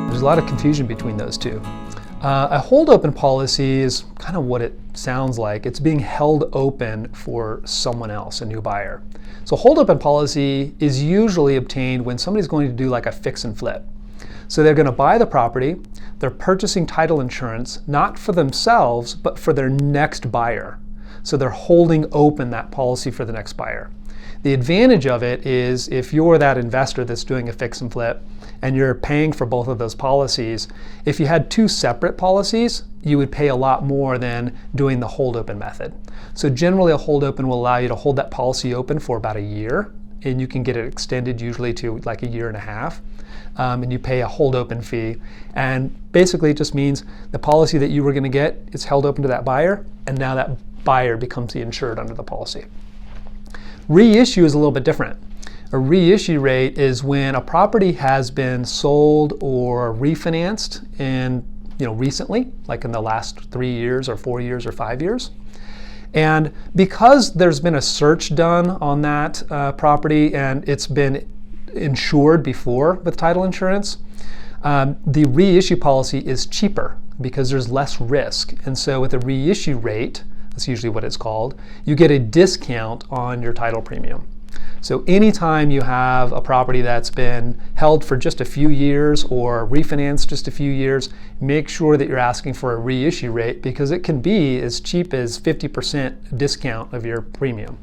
There's a lot of confusion between those two. A hold open policy is kind of what it sounds like. It's being held open for someone else, a new buyer. So hold open policy is usually obtained when somebody's going to do like a fix and flip. So they're going to buy the property, they're purchasing title insurance, not for themselves, but for their next buyer. So they're holding open that policy for the next buyer. The advantage of it is if you're that investor that's doing a fix and flip and you're paying for both of those policies, if you had two separate policies, you would pay a lot more than doing the hold open method. So generally a hold open will allow you to hold that policy open for about a year, and you can get it extended usually to like a year and a half. And you pay a hold open fee. And basically it just means the policy that you were going to get is held open to that buyer, and now that buyer becomes the insured under the policy. Reissue is a little bit different. A reissue rate is when a property has been sold or refinanced recently, like in the last 3 years or 4 years or 5 years. And because there's been a search done on that property and it's been insured before with title insurance, the reissue policy is cheaper because there's less risk. And so with a reissue rate, that's usually what it's called, you get a discount on your title premium. So anytime you have a property that's been held for just a few years or refinanced just a few years, make sure that you're asking for a reissue rate because it can be as cheap as 50% discount of your premium.